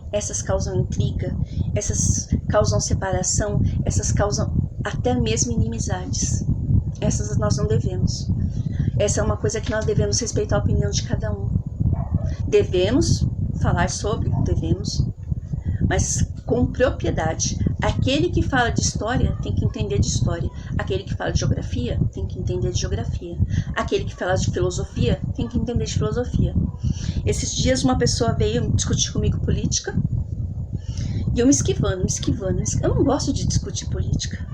essas causam intriga, essas causam separação, essas causam até mesmo inimizades. Essas nós não devemos. Essa é uma coisa que nós devemos respeitar a opinião de cada um. Devemos falar sobre, devemos, mas com propriedade. Aquele que fala de história tem que entender de história. Aquele que fala de geografia tem que entender de geografia. Aquele que fala de filosofia tem que entender de filosofia. Esses dias uma pessoa veio discutir comigo política e eu me esquivando. Eu não gosto de discutir política.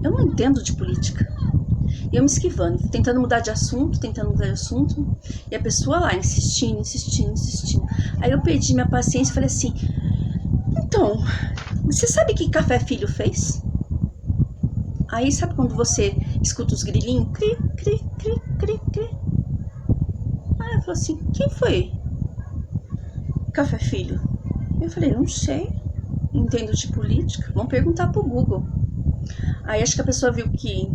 Eu não entendo de política. E eu me esquivando, tentando mudar de assunto, e a pessoa lá insistindo. Aí eu perdi minha paciência e falei assim: então, você sabe que Café Filho fez? Aí sabe quando você escuta os grilinhos? Cri, cri, cri, cri, cri. Aí ela falou assim: quem foi Café Filho? Eu falei: não sei, entendo de política, vamos perguntar pro Google. Aí acho que a pessoa viu que...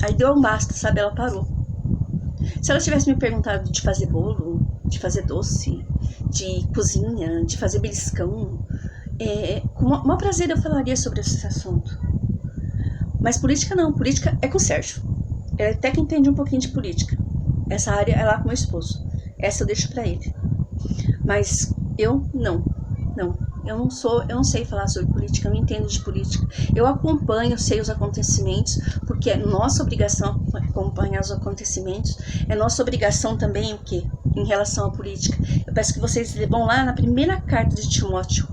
Aí deu um basta, sabe? Ela parou. Se ela tivesse me perguntado de fazer bolo, de fazer doce, de cozinha, de fazer beliscão, com o maior prazer eu falaria sobre esse assunto. Mas política não, política é com o Sérgio. Ele até que entende um pouquinho de política. Essa área é lá com meu esposo. Essa eu deixo pra ele. Mas eu não. Eu não sei falar sobre política, eu não entendo de política. Eu acompanho, sei os acontecimentos, porque é nossa obrigação acompanhar os acontecimentos. É nossa obrigação também o quê? Em relação à política. Eu peço que vocês vão lá na primeira carta de Timóteo,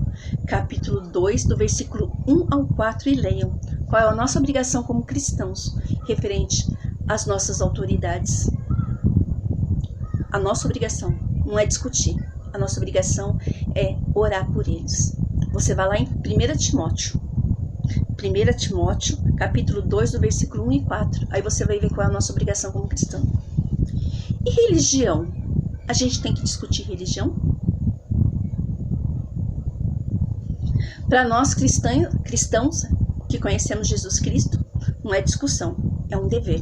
capítulo 2, do versículo 1 ao 4 e leiam. Qual é a nossa obrigação como cristãos, referente às nossas autoridades. A nossa obrigação não é discutir. A nossa obrigação é orar por eles. Você vai lá em 1 Timóteo, capítulo 2, do versículo 1 e 4. Aí você vai ver qual é a nossa obrigação como cristão. E religião? A gente tem que discutir religião? Para nós cristãos que conhecemos Jesus Cristo, não é discussão, é um dever.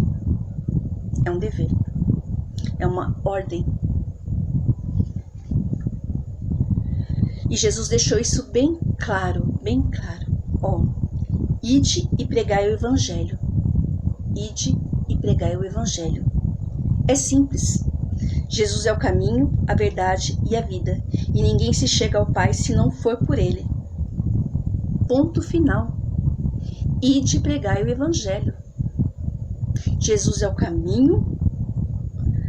É um dever. É uma ordem. E Jesus deixou isso bem claro, bem claro. Ide e pregai o Evangelho. Ide e pregai o Evangelho. É simples. Jesus é o caminho, a verdade e a vida. E ninguém se chega ao Pai se não for por Ele. Ponto final. Ide e pregai o Evangelho. Jesus é o caminho,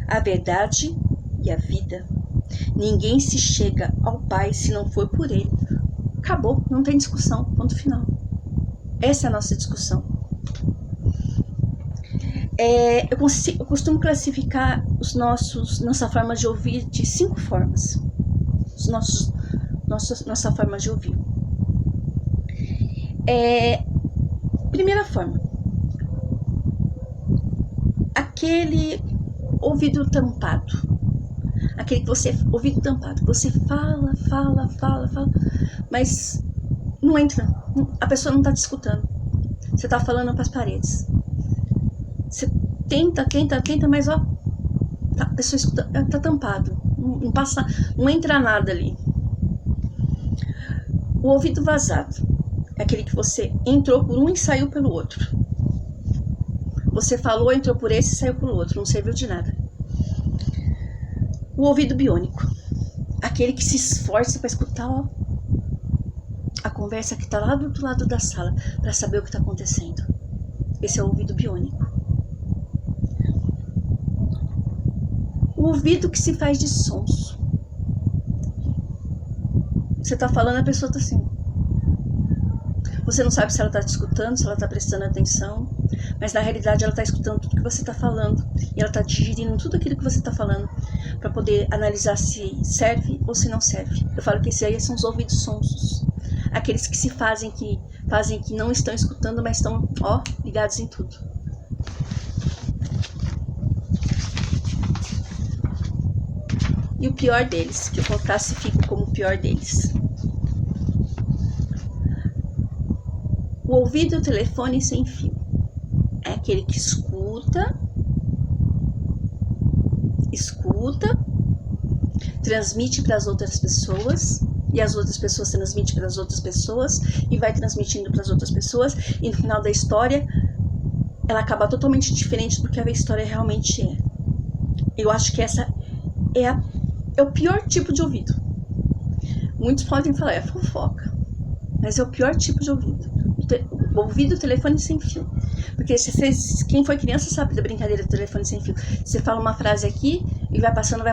a verdade e a vida. Ninguém se chega ao Pai se não for por Ele. Acabou, não tem discussão, ponto final. Essa é a nossa discussão. Eu costumo classificar nossa forma de ouvir de 5 formas. Nossa forma de ouvir. Primeira forma. Aquele ouvido tampado. Aquele que você, ouvido tampado, que você fala, mas não entra, a pessoa não está te escutando. Você está falando para as paredes. Você tenta, mas ó, a pessoa escuta, tá tampado, não passa, não entra nada ali. O ouvido vazado é aquele que você entrou por um e saiu pelo outro. Você falou, entrou por esse e saiu pelo outro, não serviu de nada. O ouvido biônico, aquele que se esforça para escutar, ó, a conversa que está lá do outro lado da sala, para saber o que está acontecendo. Esse é o ouvido biônico. O ouvido que se faz de sonso. Você está falando, a pessoa está assim. Você não sabe se ela está te escutando, se ela está prestando atenção, mas na realidade ela está escutando tudo que você está falando e ela está digerindo tudo aquilo que você está falando para poder analisar se serve ou se não serve. Eu falo que esses aí são os ouvidos sonsos, aqueles que se fazem que não estão escutando, mas estão, ó, ligados em tudo. E o pior deles, que eu classifico como o pior deles. O ouvido e o telefone sem fio. É aquele que escuta, transmite para as outras pessoas, e as outras pessoas transmitem para as outras pessoas, e vai transmitindo para as outras pessoas, e no final da história, ela acaba totalmente diferente do que a história realmente é. Eu acho que essa é o pior tipo de ouvido. Muitos podem falar, é fofoca, mas é o pior tipo de ouvido. O ouvido, o telefone sem fio. Porque quem foi criança sabe da brincadeira do telefone sem fio. Você fala uma frase aqui e vai passando.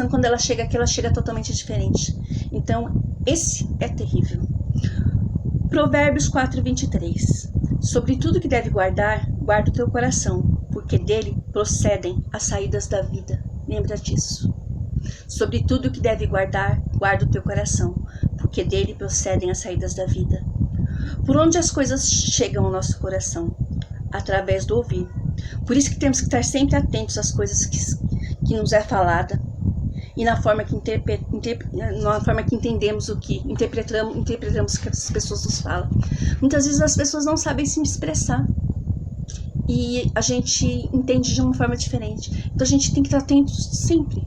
Quando ela chega aqui, ela chega totalmente diferente. Então, esse é terrível. Provérbios 4:23. Sobre tudo que deve guardar, guarda o teu coração, porque dele procedem as saídas da vida. Lembra disso. Sobre tudo que deve guardar, guarda o teu coração, porque dele procedem as saídas da vida. Por onde as coisas chegam ao nosso coração? Através do ouvido. Por isso que temos que estar sempre atentos às coisas que nos é falada e na forma que entendemos o que interpretamos o que as pessoas nos falam. Muitas vezes as pessoas não sabem se expressar e a gente entende de uma forma diferente. Então a gente tem que estar atento sempre,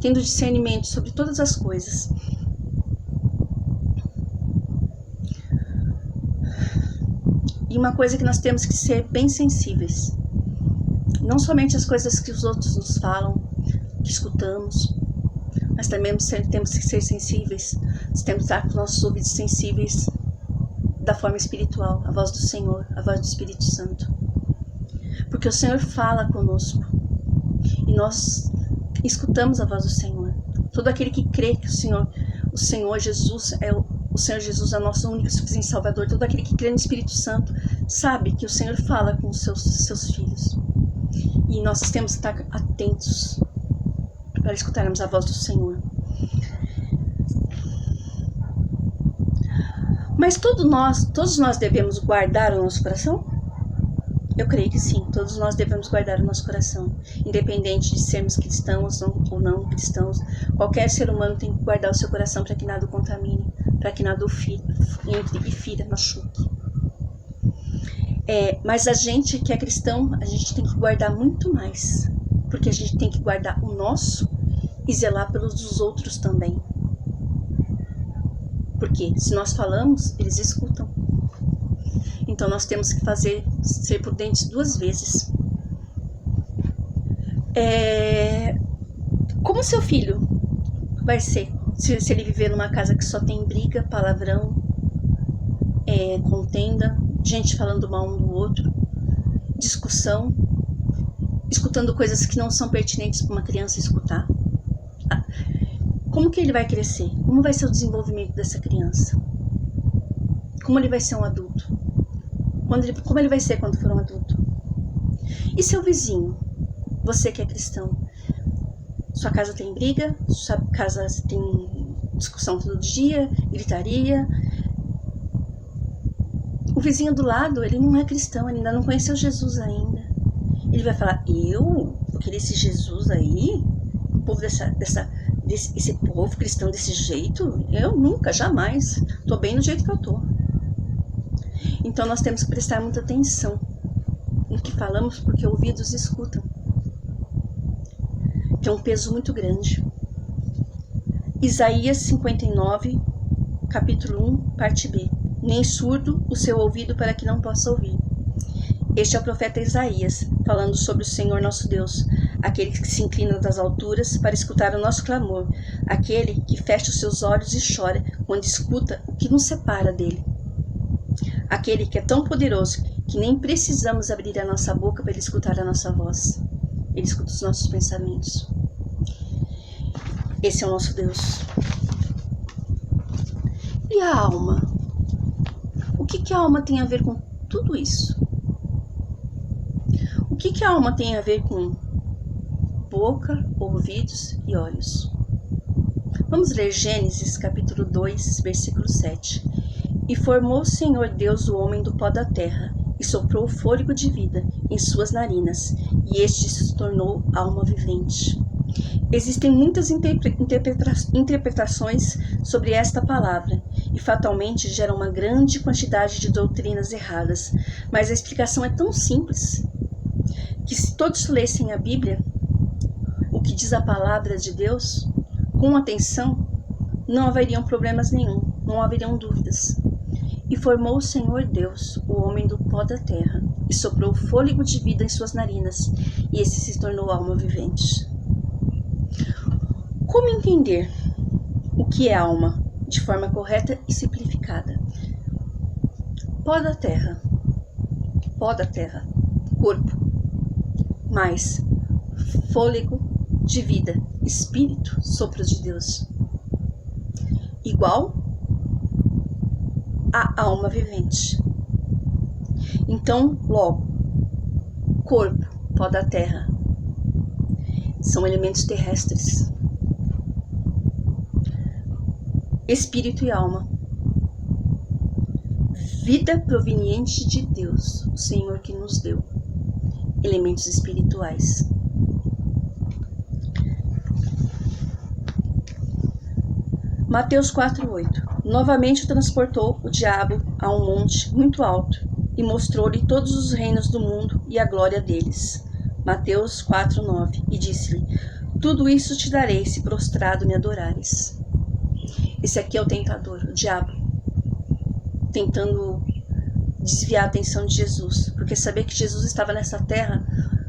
tendo discernimento sobre todas as coisas. E uma coisa que nós temos que ser bem sensíveis. Não somente as coisas que os outros nos falam, que escutamos, mas também temos que ser sensíveis. Nós temos que estar com os nossos ouvidos sensíveis da forma espiritual, a voz do Senhor, a voz do Espírito Santo. Porque o Senhor fala conosco e nós escutamos a voz do Senhor. Todo aquele que crê que o Senhor Jesus é o Senhor Jesus é o nosso único e suficiente Salvador. Todo aquele que crê no Espírito Santo sabe que o Senhor fala com os seus filhos. E nós temos que estar atentos para escutarmos a voz do Senhor. Mas todos nós devemos guardar o nosso coração? Eu creio que sim, todos nós devemos guardar o nosso coração, independente de sermos cristãos ou não cristãos. Qualquer ser humano tem que guardar o seu coração para que nada o contamine, para que nada o entre e fira, machuque. Mas a gente que é cristão, a gente tem que guardar muito mais, porque a gente tem que guardar o nosso e zelar pelos dos outros também. Porque se nós falamos, eles escutam. Então nós temos que ser prudentes 2 vezes. Como seu filho vai ser se ele viver numa casa que só tem briga, palavrão, contenda, gente falando mal um do outro, discussão, escutando coisas que não são pertinentes para uma criança escutar? Como que ele vai crescer? Como vai ser o desenvolvimento dessa criança? Como ele vai ser um adulto? Como ele vai ser quando for um adulto? E seu vizinho? Você que é cristão, sua casa tem briga, sua casa tem discussão todo dia, gritaria. O vizinho do lado, ele não é cristão, ele ainda não conheceu Jesus ainda. Ele vai falar, eu? Porque esse Jesus aí povo esse povo cristão desse jeito? Eu nunca, jamais. Tô bem do jeito que eu tô. Então nós temos que prestar muita atenção no que falamos, porque ouvidos escutam. Que é um peso muito grande. Isaías 59, capítulo 1, parte B. Nem surdo o seu ouvido para que não possa ouvir. Este é o profeta Isaías, falando sobre o Senhor nosso Deus, aquele que se inclina das alturas para escutar o nosso clamor, aquele que fecha os seus olhos e chora quando escuta o que nos separa dele. Aquele que é tão poderoso que nem precisamos abrir a nossa boca para ele escutar a nossa voz. Ele escuta os nossos pensamentos. Esse é o nosso Deus. E a alma? O que a alma tem a ver com tudo isso? O que a alma tem a ver com boca, ouvidos e olhos? Vamos ler Gênesis capítulo 2, versículo 7. E formou o Senhor Deus o homem do pó da terra, e soprou o fôlego de vida em suas narinas, e este se tornou alma vivente. Existem muitas interpretações sobre esta palavra, e fatalmente geram uma grande quantidade de doutrinas erradas, mas a explicação é tão simples, que se todos lessem a Bíblia, o que diz a palavra de Deus, com atenção, não haveriam problemas nenhum, não haveriam dúvidas. E formou o Senhor Deus o homem do pó da terra, e soprou o fôlego de vida em suas narinas, e esse se tornou alma vivente. Como entender o que é alma de forma correta e simplificada? Pó da terra, corpo, mais fôlego de vida, espírito, sopro de Deus, igual a alma vivente. Então, logo, corpo, pó da terra, são elementos terrestres. Espírito e alma, vida proveniente de Deus, o Senhor que nos deu, elementos espirituais. Mateus 4:8. Novamente transportou o diabo a um monte muito alto e mostrou-lhe todos os reinos do mundo e a glória deles. Mateus 4:9. E disse-lhe: tudo isso te darei se prostrado me adorares. Esse aqui é o tentador, o diabo, tentando desviar a atenção de Jesus, porque sabia que Jesus estava nessa terra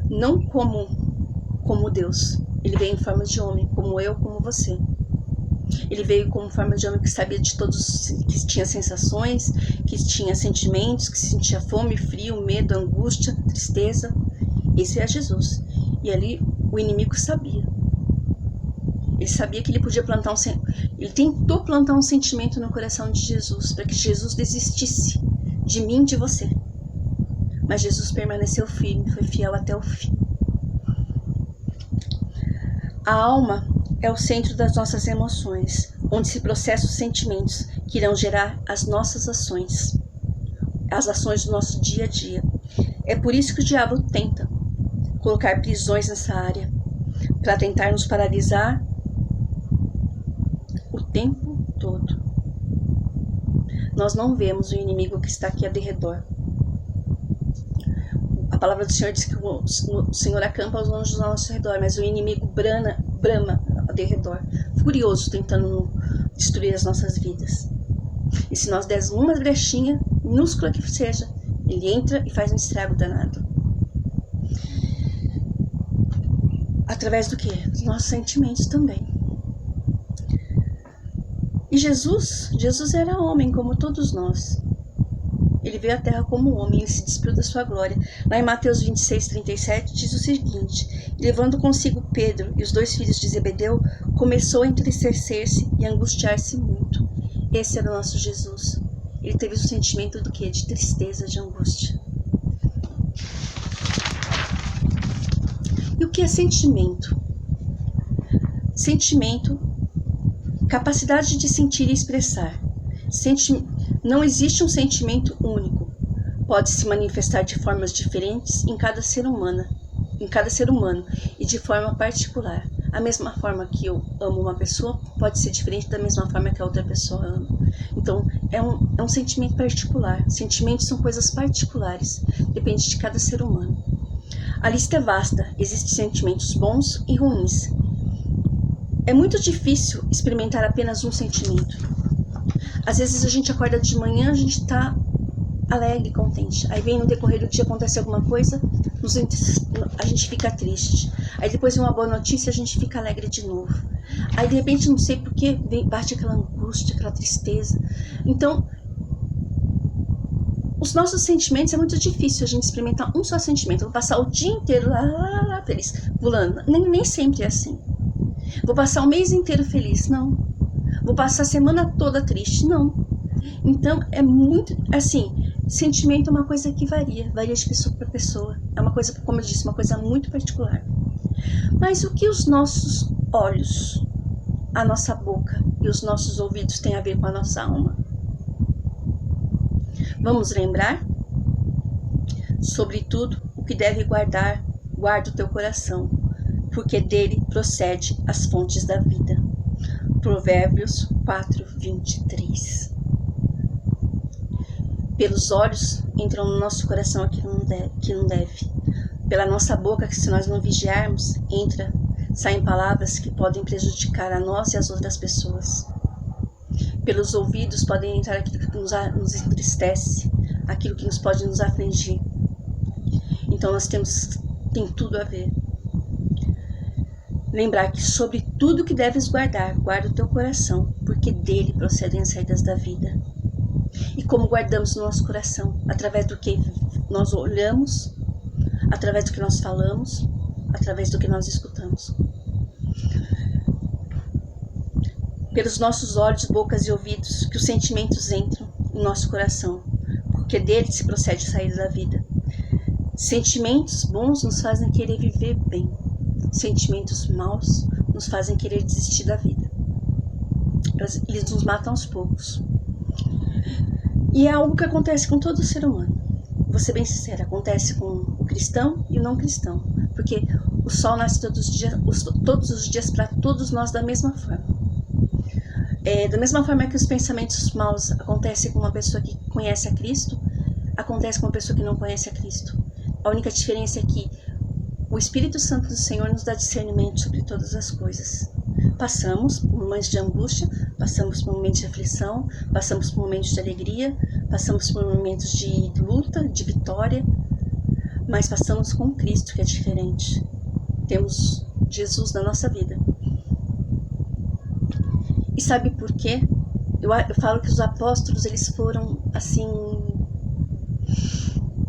não como Deus. Ele veio em forma de homem, como eu, como você. Ele veio como forma de homem que sabia de todos, que tinha sensações, que tinha sentimentos, que sentia fome, frio, medo, angústia, tristeza. Esse é Jesus. E ali o inimigo sabia. Ele sabia que ele podia plantar ele tentou plantar um sentimento no coração de Jesus, para que Jesus desistisse de mim e de você. Mas Jesus permaneceu firme, foi fiel até o fim. A alma é o centro das nossas emoções, onde se processam os sentimentos que irão gerar as nossas ações, as ações do nosso dia a dia. É por isso que o diabo tenta colocar prisões nessa área, para tentar nos paralisar o tempo todo. Nós não vemos o inimigo que está aqui ao redor. A palavra do Senhor diz que o Senhor acampa os anjos ao nosso redor, mas o inimigo brama ao redor, furioso, tentando destruir as nossas vidas. E se nós dermos uma brechinha, minúscula que seja, ele entra e faz um estrago danado. Através do quê? Dos nossos sentimentos também. E Jesus era homem como todos nós. Ele veio à terra como homem, ele se despiu da sua glória. Lá em Mateus 26:37 diz o seguinte: levando consigo Pedro e os 2 filhos de Zebedeu, começou a entristecer-se e a angustiar-se muito. Esse era o nosso Jesus. Ele teve o sentimento do quê? De tristeza, de angústia. E o que é sentimento? Sentimento, capacidade de sentir e expressar. Não existe um sentimento único. Pode se manifestar de formas diferentes em cada ser humano e de forma particular. A mesma forma que eu amo uma pessoa pode ser diferente da mesma forma que a outra pessoa ama. Então, é um sentimento particular. Sentimentos são coisas particulares, depende de cada ser humano. A lista é vasta, existem sentimentos bons e ruins. É muito difícil experimentar apenas um sentimento. Às vezes a gente acorda de manhã, a gente está alegre, contente. Aí vem no decorrer do dia, acontece alguma coisa, a gente fica triste. Aí depois de uma boa notícia, a gente fica alegre de novo. Aí de repente, não sei porquê, bate aquela angústia, aquela tristeza. Então, os nossos sentimentos é muito difícil a gente experimentar um só sentimento. Eu vou passar o dia inteiro lá, feliz, pulando. Nem sempre é assim. Vou passar o mês inteiro feliz, não. Vou passar a semana toda triste, não. Então, é muito, assim, sentimento é uma coisa que varia de pessoa para pessoa. É uma coisa, como eu disse, uma coisa muito particular. Mas o que os nossos olhos, a nossa boca e os nossos ouvidos têm a ver com a nossa alma? Vamos lembrar? Sobretudo, o que deve guarda o teu coração, porque dele procede as fontes da vida. Provérbios 4:23. Pelos olhos entram no nosso coração aquilo que não deve. Pela nossa boca, que se nós não vigiarmos, saem palavras que podem prejudicar a nós e as outras pessoas. Pelos ouvidos podem entrar aquilo que nos entristece, aquilo que pode nos afligir. Então tem tudo a ver. Lembrar que sobre tudo que deves guarda o teu coração, porque dele procedem as saídas da vida. E como guardamos no nosso coração? Através do que nós olhamos, através do que nós falamos, através do que nós escutamos. Pelos nossos olhos, bocas e ouvidos, que os sentimentos entram no nosso coração, porque dele se procede a saída da vida. Sentimentos bons nos fazem querer viver bem. Sentimentos maus nos fazem querer desistir da vida. Eles nos matam aos poucos. E é algo que acontece com todo ser humano. Vou ser bem sincera, acontece com o cristão e o não cristão. Porque o sol nasce todos os dias para todos nós da mesma forma. Da mesma forma que os pensamentos maus acontecem com uma pessoa que conhece a Cristo, acontece com uma pessoa que não conhece a Cristo. A única diferença é que o Espírito Santo do Senhor nos dá discernimento sobre todas as coisas. Passamos por momentos de angústia, passamos por momentos de aflição, passamos por momentos de alegria, passamos por momentos de luta, de vitória, mas passamos com Cristo, que é diferente. Temos Jesus na nossa vida. E sabe por quê? Eu falo que os apóstolos, eles foram assim...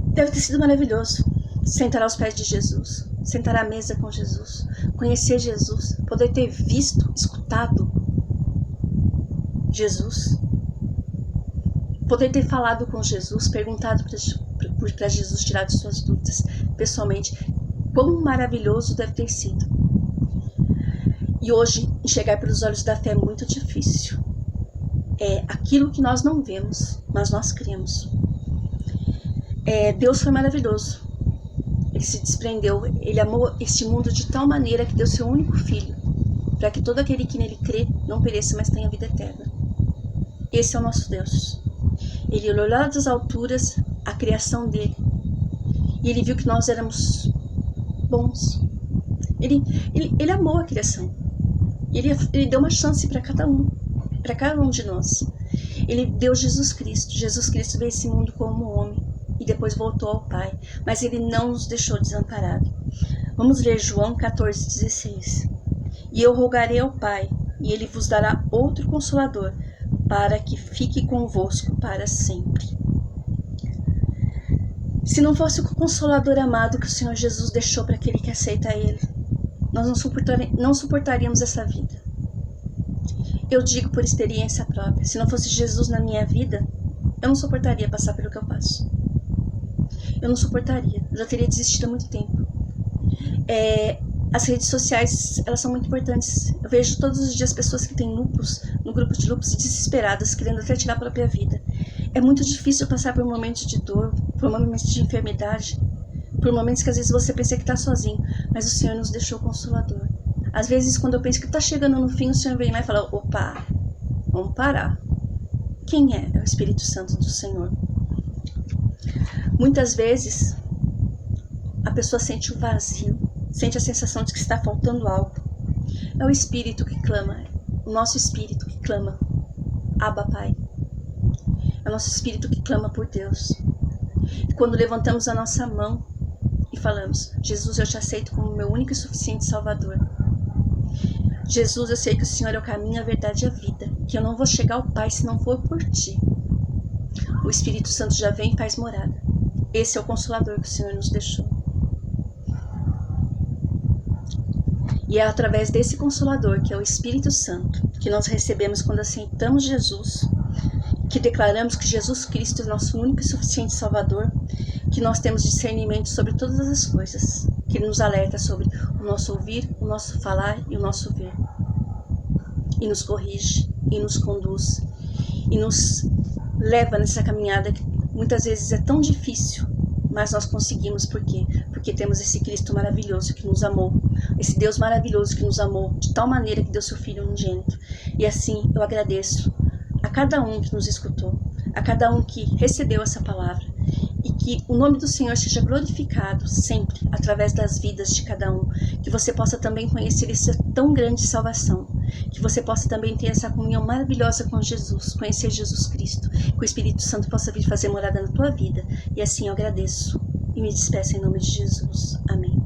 Deve ter sido maravilhoso sentar aos pés de Jesus, sentar à mesa com Jesus, conhecer Jesus, poder ter visto, escutado Jesus, poder ter falado com Jesus, perguntado para Jesus tirar de suas dúvidas pessoalmente. Quão maravilhoso deve ter sido. E hoje, enxergar pelos olhos da fé é muito difícil. É aquilo que nós não vemos, mas nós cremos. Deus foi maravilhoso. Ele se desprendeu, ele amou este mundo de tal maneira que deu seu único filho, para que todo aquele que nele crê não pereça, mas tenha vida eterna. Esse é o nosso Deus. Ele olhou lá das alturas a criação dele, e ele viu que nós éramos bons. Ele amou a criação. Ele deu uma chance para cada um de nós. Ele deu Jesus Cristo. Jesus Cristo veio a esse mundo como homem e depois voltou ao Pai, mas ele não nos deixou desamparados. Vamos ler João 14,16. E eu rogarei ao Pai, e ele vos dará outro Consolador, para que fique convosco para sempre. Se não fosse o Consolador amado que o Senhor Jesus deixou para aquele que aceita Ele, nós não suportaríamos essa vida. Eu digo por experiência própria, se não fosse Jesus na minha vida, eu não suportaria passar pelo que eu passo. Eu não suportaria, eu já teria desistido há muito tempo. As redes sociais, elas são muito importantes. Eu vejo todos os dias pessoas que têm lupus, no grupo de lupus, desesperadas, querendo até tirar a própria vida. É muito difícil passar por momentos de dor, por momentos de enfermidade, por momentos que às vezes você pensa que está sozinho, mas o Senhor nos deixou Consolador. Às vezes, quando eu penso que está chegando no fim, o Senhor vem lá e fala, opa, vamos parar. Quem é? É o Espírito Santo do Senhor. Muitas vezes, a pessoa sente o vazio, sente a sensação de que está faltando algo. É o Espírito que clama, o nosso Espírito que clama, Abba, Pai. É o nosso Espírito que clama por Deus. E quando levantamos a nossa mão e falamos, Jesus, eu te aceito como meu único e suficiente Salvador. Jesus, eu sei que o Senhor é o caminho, a verdade e a vida, que eu não vou chegar ao Pai se não for por Ti. O Espírito Santo já vem e faz morada. Esse é o Consolador que o Senhor nos deixou. E é através desse Consolador, que é o Espírito Santo, que nós recebemos quando aceitamos Jesus, que declaramos que Jesus Cristo é nosso único e suficiente Salvador, que nós temos discernimento sobre todas as coisas, que nos alerta sobre o nosso ouvir, o nosso falar e o nosso ver. E nos corrige, e nos conduz, e nos leva nessa caminhada que muitas vezes é tão difícil, mas nós conseguimos. Por quê? Porque temos esse Cristo maravilhoso que nos amou, esse Deus maravilhoso que nos amou de tal maneira que deu seu Filho unigênito. E assim eu agradeço a cada um que nos escutou, a cada um que recebeu essa palavra, e que o nome do Senhor seja glorificado sempre através das vidas de cada um, que você possa também conhecer essa tão grande salvação, que você possa também ter essa comunhão maravilhosa com Jesus, conhecer Jesus Cristo, que o Espírito Santo possa vir fazer morada na tua vida. E assim eu agradeço e me despeço em nome de Jesus. Amém.